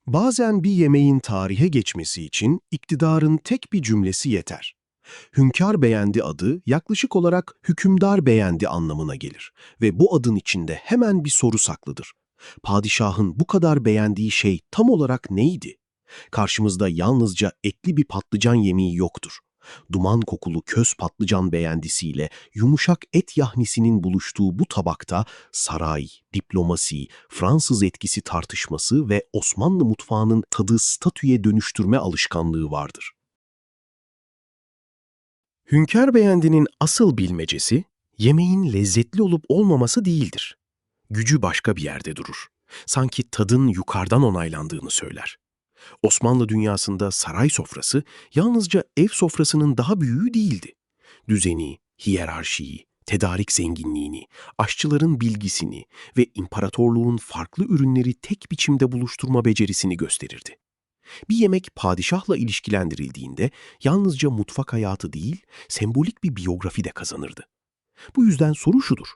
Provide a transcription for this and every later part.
Bazen bir yemeğin tarihe geçmesi için iktidarın tek bir cümlesi yeter. Hünkâr beğendi adı yaklaşık olarak hükümdar beğendi anlamına gelir ve bu adın içinde hemen bir soru saklıdır. Padişahın bu kadar beğendiği şey tam olarak neydi? Karşımızda yalnızca etli bir patlıcan yemeği yoktur. Duman kokulu köz patlıcan beğendisiyle yumuşak et yahnisinin buluştuğu bu tabakta saray, diplomasi, Fransız etkisi tartışması ve Osmanlı mutfağının tadı statüye dönüştürme alışkanlığı vardır. Hünkâr beğendinin asıl bilmecesi, yemeğin lezzetli olup olmaması değildir. Gücü başka bir yerde durur. Sanki tadın yukarıdan onaylandığını söyler. Osmanlı dünyasında saray sofrası yalnızca ev sofrasının daha büyüğü değildi. Düzeni, hiyerarşiyi, tedarik zenginliğini, aşçıların bilgisini ve imparatorluğun farklı ürünleri tek biçimde buluşturma becerisini gösterirdi. Bir yemek padişahla ilişkilendirildiğinde yalnızca mutfak hayatı değil, sembolik bir biyografi de kazanırdı. Bu yüzden soru şudur: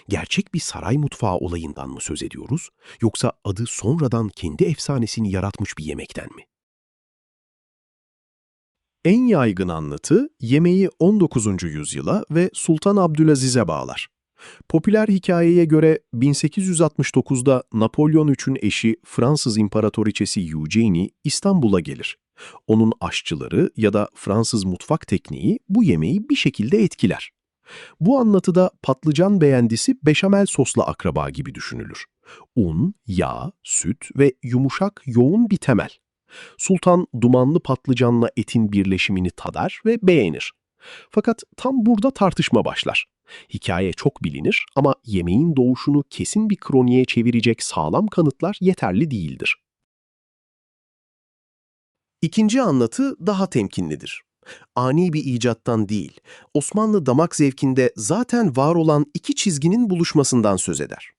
gerçek bir saray mutfağı olayından mı söz ediyoruz, yoksa adı sonradan kendi efsanesini yaratmış bir yemekten mi? En yaygın anlatı yemeği 19. yüzyıla ve Sultan Abdülaziz'e bağlar. Popüler hikayeye göre 1869'da Napolyon III'ün eşi Fransız İmparatoriçesi Eugenie İstanbul'a gelir. Onun aşçıları ya da Fransız mutfak tekniği bu yemeği bir şekilde etkiler. Bu anlatıda patlıcan beğendisi beşamel sosla akraba gibi düşünülür. Un, yağ, süt ve yumuşak, yoğun bir temel. Sultan dumanlı patlıcanla etin birleşimini tadar ve beğenir. Fakat tam burada tartışma başlar. Hikaye çok bilinir ama yemeğin doğuşunu kesin bir kroniğe çevirecek sağlam kanıtlar yeterli değildir. İkinci anlatı daha temkinlidir. Ani bir icattan değil, Osmanlı damak zevkinde zaten var olan iki çizginin buluşmasından söz eder.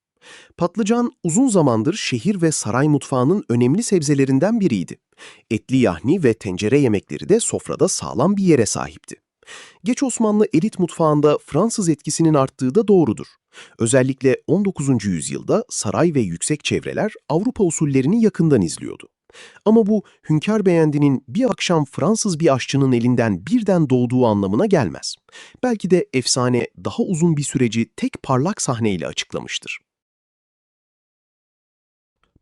Patlıcan uzun zamandır şehir ve saray mutfağının önemli sebzelerinden biriydi. Etli yahni ve tencere yemekleri de sofrada sağlam bir yere sahipti. Geç Osmanlı elit mutfağında Fransız etkisinin arttığı da doğrudur. Özellikle 19. yüzyılda saray ve yüksek çevreler Avrupa usullerini yakından izliyordu. Ama bu Hünkâr Beğendi'nin bir akşam Fransız bir aşçının elinden birden doğduğu anlamına gelmez. Belki de efsane daha uzun bir süreci tek parlak sahneyle açıklamıştır.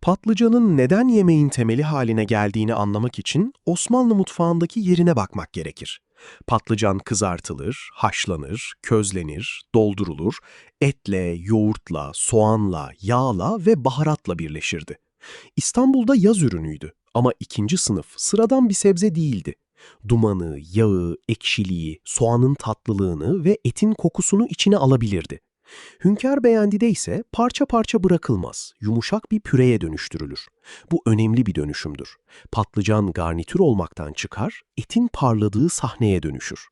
Patlıcanın neden yemeğin temeli haline geldiğini anlamak için Osmanlı mutfağındaki yerine bakmak gerekir. Patlıcan kızartılır, haşlanır, közlenir, doldurulur, etle, yoğurtla, soğanla, yağla ve baharatla birleşirdi. İstanbul'da yaz ürünüydü ama ikinci sınıf, sıradan bir sebze değildi. Dumanı, yağı, ekşiliği, soğanın tatlılığını ve etin kokusunu içine alabilirdi. Hünkâr Beğendi'de ise parça parça bırakılmaz, yumuşak bir püreye dönüştürülür. Bu önemli bir dönüşümdür. Patlıcan garnitür olmaktan çıkar, etin parladığı sahneye dönüşür.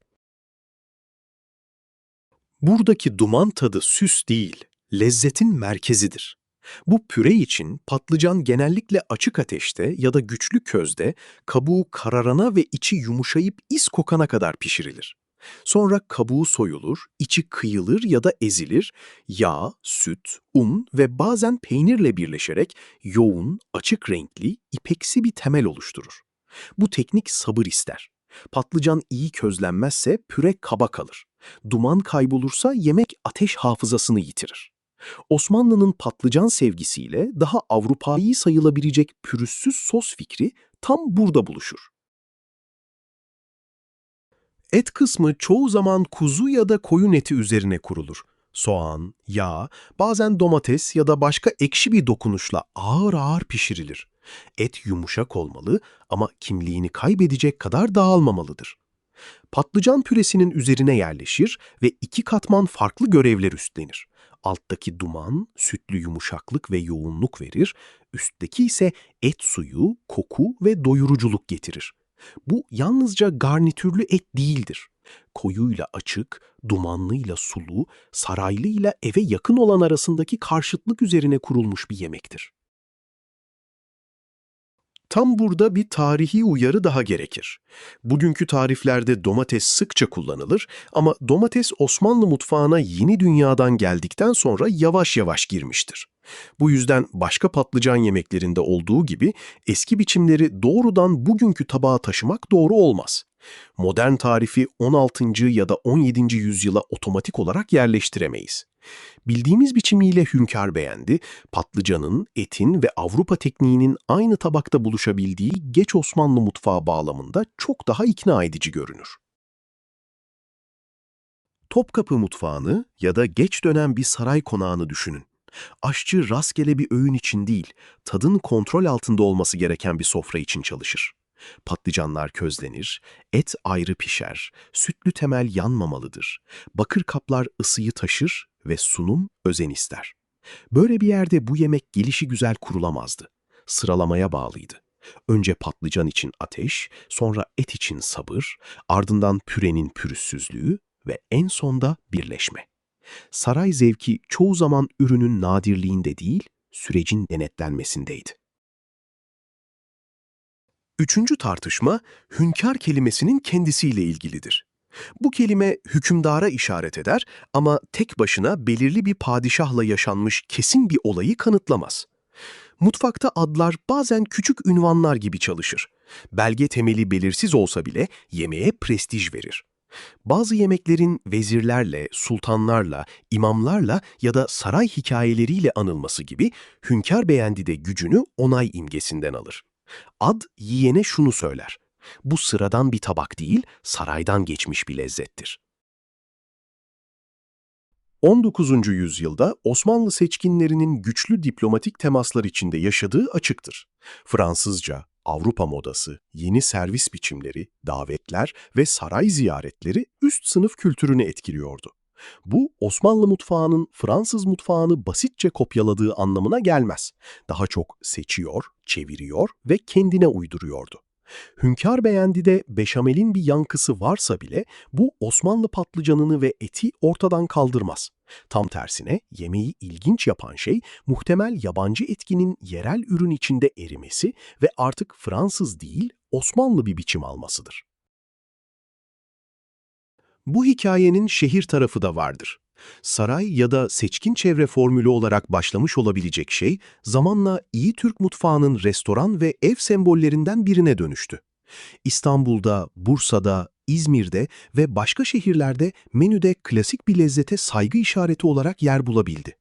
Buradaki duman tadı süs değil, lezzetin merkezidir. Bu püre için patlıcan genellikle açık ateşte ya da güçlü közde kabuğu kararana ve içi yumuşayıp is kokana kadar pişirilir. Sonra kabuğu soyulur, içi kıyılır ya da ezilir, yağ, süt, un ve bazen peynirle birleşerek yoğun, açık renkli, ipeksi bir temel oluşturur. Bu teknik sabır ister. Patlıcan iyi közlenmezse püre kaba kalır. Duman kaybolursa yemek ateş hafızasını yitirir. Osmanlı'nın patlıcan sevgisiyle daha Avrupâi sayılabilecek pürüzsüz sos fikri tam burada buluşur. Et kısmı çoğu zaman kuzu ya da koyun eti üzerine kurulur. Soğan, yağ, bazen domates ya da başka ekşi bir dokunuşla ağır ağır pişirilir. Et yumuşak olmalı ama kimliğini kaybedecek kadar dağılmamalıdır. Patlıcan püresinin üzerine yerleşir ve iki katman farklı görevler üstlenir. Alttaki duman, sütlü yumuşaklık ve yoğunluk verir, üstteki ise et suyu, koku ve doyuruculuk getirir. Bu yalnızca garnitürlü et değildir. Koyuyla açık, dumanlıyla sulu, saraylıyla eve yakın olan arasındaki karşıtlık üzerine kurulmuş bir yemektir. Tam burada bir tarihi uyarı daha gerekir. Bugünkü tariflerde domates sıkça kullanılır ama domates Osmanlı mutfağına Yeni Dünya'dan geldikten sonra yavaş yavaş girmiştir. Bu yüzden başka patlıcan yemeklerinde olduğu gibi eski biçimleri doğrudan bugünkü tabağa taşımak doğru olmaz. Modern tarifi 16. ya da 17. yüzyıla otomatik olarak yerleştiremeyiz. Bildiğimiz biçimiyle hünkâr beğendi, patlıcanın, etin ve Avrupa tekniğinin aynı tabakta buluşabildiği geç Osmanlı mutfağı bağlamında çok daha ikna edici görünür. Topkapı mutfağını ya da geç dönem bir saray konağını düşünün. Aşçı rastgele bir öğün için değil, tadın kontrol altında olması gereken bir sofra için çalışır. Patlıcanlar közlenir, et ayrı pişer, sütlü temel yanmamalıdır. Bakır kaplar ısıyı taşır ve sunum özen ister. Böyle bir yerde bu yemek gelişigüzel kurulamazdı. Sıralamaya bağlıydı. Önce patlıcan için ateş, sonra et için sabır, ardından pürenin pürüzsüzlüğü ve en sonda birleşme. Saray zevki çoğu zaman ürünün nadirliğinde değil, sürecin denetlenmesindeydi. Üçüncü tartışma, hünkâr kelimesinin kendisiyle ilgilidir. Bu kelime hükümdara işaret eder ama tek başına belirli bir padişahla yaşanmış kesin bir olayı kanıtlamaz. Mutfakta adlar bazen küçük ünvanlar gibi çalışır. Belge temeli belirsiz olsa bile yemeğe prestij verir. Bazı yemeklerin vezirlerle, sultanlarla, imamlarla ya da saray hikayeleriyle anılması gibi hünkâr beğendi de gücünü onay imgesinden alır. Ad yiyene şunu söyler: bu sıradan bir tabak değil, saraydan geçmiş bir lezzettir. 19. yüzyılda Osmanlı seçkinlerinin güçlü diplomatik temaslar içinde yaşadığı açıktır. Fransızca, Avrupa modası, yeni servis biçimleri, davetler ve saray ziyaretleri üst sınıf kültürünü etkiliyordu. Bu, Osmanlı mutfağının Fransız mutfağını basitçe kopyaladığı anlamına gelmez. Daha çok seçiyor, çeviriyor ve kendine uyduruyordu. Hünkâr beğendi de beşamelin bir yankısı varsa bile bu Osmanlı patlıcanını ve eti ortadan kaldırmaz. Tam tersine yemeği ilginç yapan şey muhtemel yabancı etkinin yerel ürün içinde erimesi ve artık Fransız değil Osmanlı bir biçim almasıdır. Bu hikayenin şehir tarafı da vardır. Saray ya da seçkin çevre formülü olarak başlamış olabilecek şey, zamanla iyi Türk mutfağının restoran ve ev sembollerinden birine dönüştü. İstanbul'da, Bursa'da, İzmir'de ve başka şehirlerde menüde klasik bir lezzete saygı işareti olarak yer bulabildi.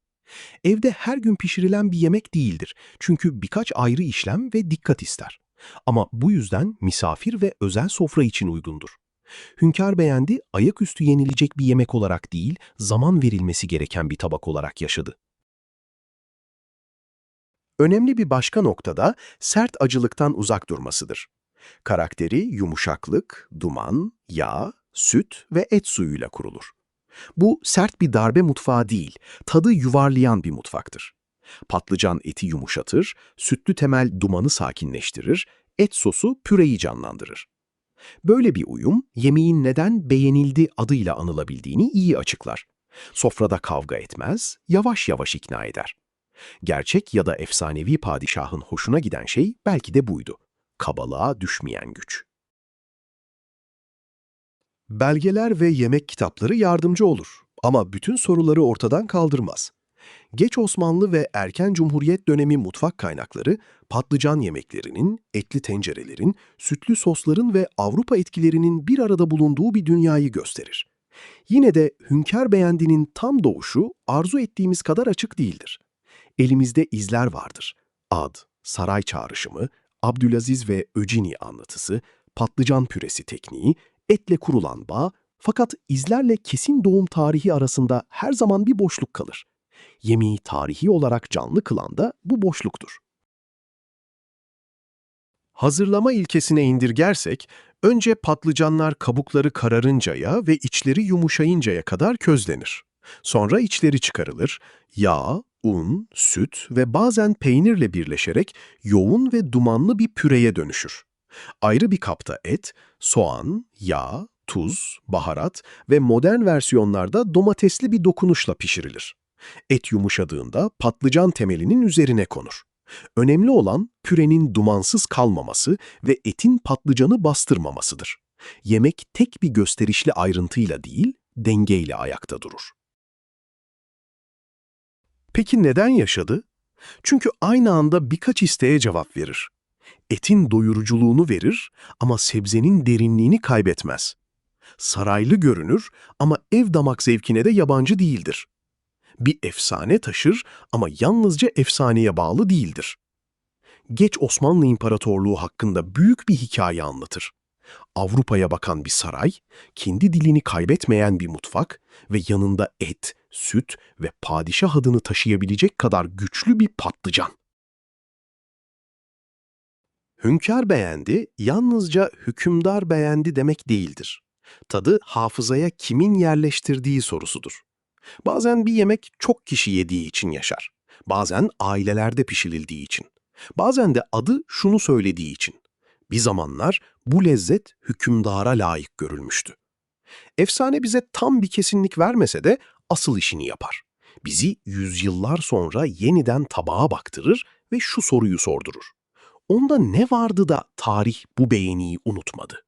Evde her gün pişirilen bir yemek değildir çünkü birkaç ayrı işlem ve dikkat ister. Ama bu yüzden misafir ve özel sofra için uygundur. Hünkâr beğendi, ayaküstü yenilecek bir yemek olarak değil, zaman verilmesi gereken bir tabak olarak yaşadı. Önemli bir başka nokta da sert acılıktan uzak durmasıdır. Karakteri yumuşaklık, duman, yağ, süt ve et suyuyla kurulur. Bu sert bir darbe mutfağı değil, tadı yuvarlayan bir mutfaktır. Patlıcan eti yumuşatır, sütlü temel dumanı sakinleştirir, et sosu püreyi canlandırır. Böyle bir uyum, yemeğin neden beğenildi adıyla anılabildiğini iyi açıklar. Sofrada kavga etmez, yavaş yavaş ikna eder. Gerçek ya da efsanevi padişahın hoşuna giden şey belki de buydu: kabalığa düşmeyen güç. Belgeler ve yemek kitapları yardımcı olur ama bütün soruları ortadan kaldırmaz. Geç Osmanlı ve erken Cumhuriyet dönemi mutfak kaynakları, patlıcan yemeklerinin, etli tencerelerin, sütlü sosların ve Avrupa etkilerinin bir arada bulunduğu bir dünyayı gösterir. Yine de hünkâr beğendinin tam doğuşu arzu ettiğimiz kadar açık değildir. Elimizde izler vardır: ad, saray çağrışımı, Abdülaziz ve Öcini anlatısı, patlıcan püresi tekniği, etle kurulan bağ, fakat izlerle kesin doğum tarihi arasında her zaman bir boşluk kalır. Yemeği tarihi olarak canlı kılan da bu boşluktur. Hazırlama ilkesine indirgersek, önce patlıcanlar kabukları kararıncaya ve içleri yumuşayıncaya kadar közlenir. Sonra içleri çıkarılır, yağ, un, süt ve bazen peynirle birleşerek yoğun ve dumanlı bir püreye dönüşür. Ayrı bir kapta et, soğan, yağ, tuz, baharat ve modern versiyonlarda domatesli bir dokunuşla pişirilir. Et yumuşadığında patlıcan temelinin üzerine konur. Önemli olan pürenin dumansız kalmaması ve etin patlıcanı bastırmamasıdır. Yemek tek bir gösterişli ayrıntıyla değil, dengeyle ayakta durur. Peki neden yaşadı? Çünkü aynı anda birkaç isteğe cevap verir. Etin doyuruculuğunu verir ama sebzenin derinliğini kaybetmez. Saraylı görünür ama ev damak zevkine de yabancı değildir. Bir efsane taşır ama yalnızca efsaneye bağlı değildir. Geç Osmanlı İmparatorluğu hakkında büyük bir hikaye anlatır. Avrupa'ya bakan bir saray, kendi dilini kaybetmeyen bir mutfak ve yanında et, süt ve padişah adını taşıyabilecek kadar güçlü bir patlıcan. Hünkâr beğendi, yalnızca hükümdar beğendi demek değildir. Tadı hafızaya kimin yerleştirdiği sorusudur. Bazen bir yemek çok kişi yediği için yaşar. Bazen ailelerde pişirildiği için. Bazen de adı şunu söylediği için. Bir zamanlar bu lezzet hükümdara layık görülmüştü. Efsane bize tam bir kesinlik vermese de asıl işini yapar. Bizi yüzyıllar sonra yeniden tabağa baktırır ve şu soruyu sordurur. Onda ne vardı da tarih bu beğeniyi unutmadı?